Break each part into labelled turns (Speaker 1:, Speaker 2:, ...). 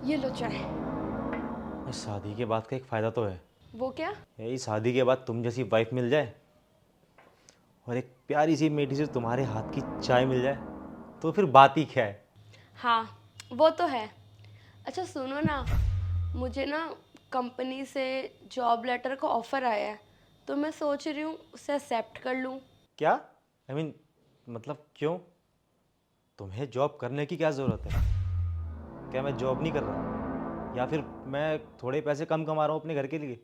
Speaker 1: ये लो चाय।
Speaker 2: इस शादी के बाद का एक फ़ायदा तो है।
Speaker 1: वो क्या?
Speaker 2: यही शादी के बाद तुम जैसी वाइफ मिल जाए और एक प्यारी सी मीठी सी तुम्हारे हाथ की चाय मिल जाए तो फिर बात ही क्या है।
Speaker 1: हाँ, वो तो है। अच्छा सुनो ना, मुझे ना कंपनी से जॉब लेटर का ऑफ़र आया है, तो मैं सोच रही हूँ उसे एक्सेप्ट कर लूँ।
Speaker 2: क्या आई मीन मतलब क्यों? तुम्हें जॉब करने की क्या ज़रूरत है? क्या मैं जॉब नहीं कर रहा या फिर मैं थोड़े पैसे कम कमा रहा हूँ अपने घर के लिए?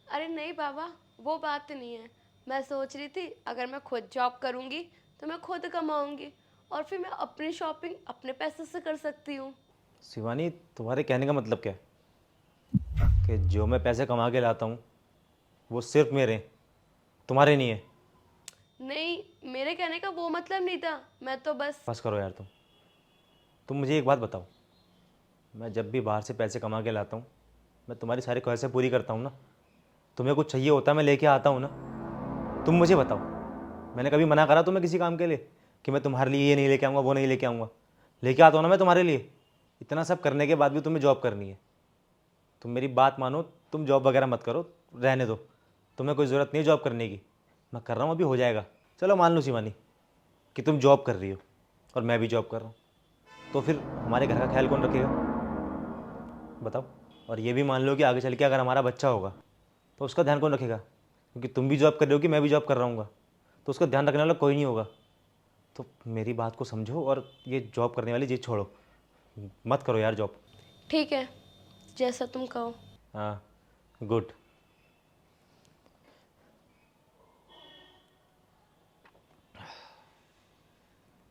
Speaker 1: अरे नहीं बाबा, वो बात नहीं है। मैं सोच रही थी अगर मैं खुद जॉब करूँगी तो मैं खुद कमाऊँगी और फिर मैं अपनी शॉपिंग अपने पैसे से कर सकती हूँ।
Speaker 2: शिवानी, तुम्हारे कहने का मतलब क्या है कि जो मैं पैसे कमा के लाता हूँ वो सिर्फ मेरे हैं, तुम्हारे नहीं है?
Speaker 1: नहीं, मेरे कहने का वो मतलब नहीं था। मैं तो बस
Speaker 2: बस करो यार। तुम मुझे एक बात बताओ, मैं जब भी बाहर से पैसे कमा के लाता हूँ मैं तुम्हारी सारी ख्वाहिशें पूरी करता हूँ ना? तुम्हें कुछ चाहिए होता है मैं लेके आता हूँ ना? तुम मुझे बताओ, मैंने कभी मना करा तुम्हें किसी काम के लिए कि मैं तुम्हारे लिए ये नहीं लेके आऊँगा वो नहीं लेके आऊँगा? लेके आता हूँ ना मैं तुम्हारे लिए। इतना सब करने के बाद भी तुम्हें जॉब करनी है। तुम मेरी बात मानो, तुम जॉब वगैरह मत करो, रहने दो। तुम्हें कोई ज़रूरत नहीं है जॉब करने की। मैं कर रहा हूँ, अभी हो जाएगा। चलो मान लो शिवानी कि तुम जॉब कर रही हो और मैं भी जॉब कर रहा हूँ, तो फिर हमारे घर का ख्याल कौन रखेगा बताओ? और ये भी मान लो कि आगे चल के अगर हमारा बच्चा होगा तो उसका ध्यान कौन रखेगा? क्योंकि तुम भी जॉब कर रहे हो कि मैं भी जॉब कर रहा हूँ, तो उसका ध्यान रखने वाला कोई नहीं होगा। तो मेरी बात को समझो और ये जॉब करने वाली चीज़ छोड़ो। मत करो यार जॉब।
Speaker 1: ठीक है, जैसा तुम कहो।
Speaker 2: हाँ, गुड।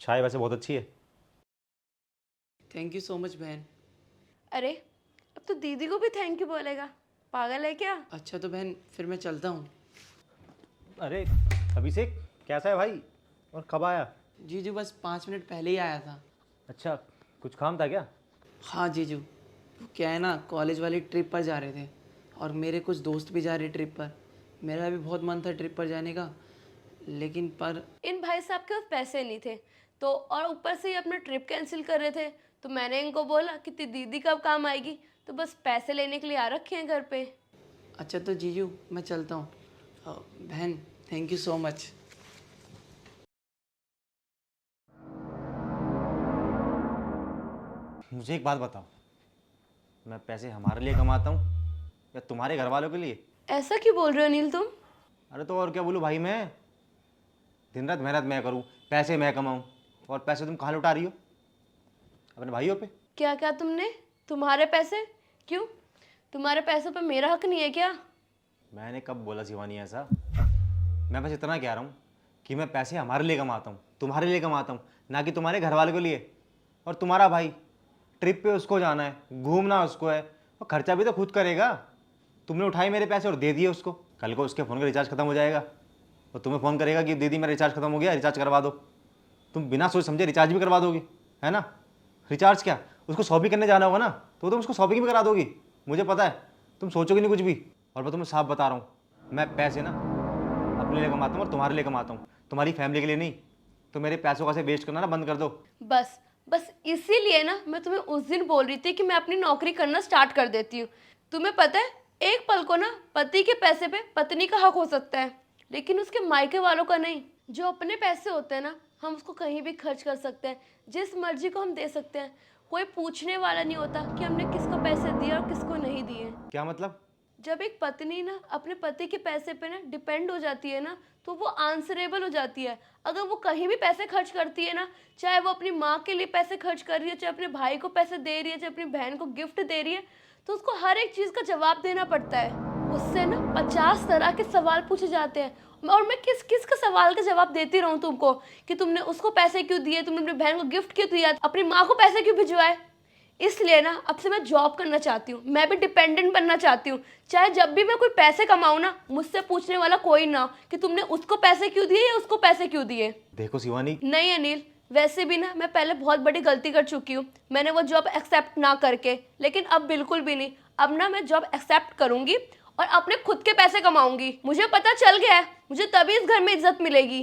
Speaker 2: चाय वैसे बहुत अच्छी है।
Speaker 3: थैंक यू सो मच बहन।
Speaker 1: अरे, अब तो दीदी को भी थैंक यू बोलेगा। पागल है क्या?
Speaker 3: अच्छा तो बहन फिर मैं चलता हूँ।
Speaker 2: अरे अभिषेक, कैसा है भाई और कब आया?
Speaker 3: जीजू बस 5 मिनट पहले ही आया था।
Speaker 2: अच्छा, कुछ काम था क्या?
Speaker 3: हाँ जीजू, वो क्या है ना, कॉलेज वाली ट्रिप पर जा रहे थे और मेरे कुछ दोस्त भी जा रहे ट्रिप पर। मेरा भी बहुत मन था ट्रिप पर जाने का, लेकिन पर
Speaker 1: इन भाई साहब के पास पैसे नहीं थे, तो और ऊपर से ये अपना ट्रिप कैंसिल कर रहे थे। तो मैंने इनको बोला कि दीदी कब काम आएगी, तो बस पैसे लेने के लिए आ रखे हैं घर पे।
Speaker 3: अच्छा तो जीजू मैं चलता हूँ। बहन थैंक यू सो मच।
Speaker 2: मुझे एक बात बताओ, मैं पैसे हमारे लिए कमाता हूँ या तुम्हारे घर वालों के लिए?
Speaker 1: ऐसा क्यों बोल रहे हो अनिल तुम?
Speaker 2: अरे तो और क्या बोलूँ भाई, मैं दिन रात मेहनत मैं करूँ, पैसे मैं कमाऊँ, और पैसे तुम कहाँ लुटा रही हो? अपने भाइयों पे।
Speaker 1: क्या क्या तुमने? तुम्हारे पैसे? क्यों? तुम्हारे पैसों पे मेरा हक नहीं है क्या?
Speaker 2: मैंने कब बोला शिवानी ऐसा? मैं बस इतना कह रहा हूँ कि मैं पैसे हमारे लिए कमाता हूँ, तुम्हारे लिए कमाता हूँ, ना कि तुम्हारे घर वालों के लिए। और तुम्हारा भाई, ट्रिप पे उसको जाना है, घूमना उसको है, और खर्चा भी तो खुद करेगा। तुमने उठाए मेरे पैसे और दे दिए उसको। कल को उसके फ़ोन का रिचार्ज खत्म हो जाएगा और तुम्हें फ़ोन करेगा कि दीदी मेरा रिचार्ज खत्म हो गया, रिचार्ज करवा दो। तुम बिना सोच समझे रिचार्ज भी करवा दोगी, है ना? रिचार्ज क्या, उसको शॉपिंग करने जाना होगा ना तो तुम उसको शॉपिंग भी करा दोगी। मुझे पता है तुम सोचोगे नहीं कुछ भी। और मैं तुम्हें साफ बता रहा हूँ, मैं पैसे ना अपने लिए कमाता हूँ और तुम्हारे लिए कमाता हूँ, तुम्हारी फैमिली के लिए नहीं। तो मेरे पैसों का से वेस्ट करना ना बंद कर दो।
Speaker 1: बस बस इसीलिए ना मैं तुम्हें उस दिन बोल रही थी कि मैं अपनी नौकरी करना स्टार्ट कर देती हूँ। तुम्हें पता है, एक पल को ना पति के पैसे पे पत्नी का हक हो सकता है, लेकिन उसके मायके वालों का नहीं। जो अपने पैसे होते हैं ना, हम उसको कहीं भी खर्च कर सकते हैं, जिस मर्जी को हम दे सकते हैं। कोई पूछने वाला नहीं होता कि हमने किसको पैसे दिए और किसको नहीं दिए।
Speaker 2: क्या मतलब?
Speaker 1: जब एक पत्नी ना अपने पति के पैसे पे ना डिपेंड हो जाती है ना, तो वो आंसरेबल हो जाती है। अगर वो कहीं भी पैसे खर्च करती है ना, चाहे वो अपनी माँ के लिए पैसे खर्च कर रही है, चाहे अपने भाई को पैसे दे रही है, चाहे अपनी बहन को गिफ्ट दे रही है, तो उसको हर एक चीज़ का जवाब देना पड़ता है। उससे ना 50 तरह के सवाल पूछे जाते हैं, और मैं किस किस का सवाल का जवाब देती रहूं तुमको कि तुमने उसको पैसे क्यों दिए, तुमने अपनी बहन को गिफ्ट क्यों दिया, अपनी माँ को पैसे क्यों भिजवाए। इसलिए ना अब से मैं जॉब करना चाहती हूँ, मैं भी डिपेंडेंट बनना चाहती हूँ। चाहे जब भी मैं कोई पैसे कमाऊँ ना, मुझसे पूछने वाला कोई ना हो कि तुमने उसको पैसे क्यों दिए या उसको पैसे क्यों दिए।
Speaker 2: देखो शिवानी,
Speaker 1: नहीं अनिल, वैसे भी ना मैं पहले बहुत बड़ी गलती कर चुकी हूँ, मैंने वो जॉब एक्सेप्ट ना करके। लेकिन अब बिल्कुल भी नहीं। अब ना मैं जॉब एक्सेप्ट करूंगी और अपने खुद के पैसे कमाऊंगी। मुझे पता चल गया है, मुझे तभी इस घर में इज्जत मिलेगी।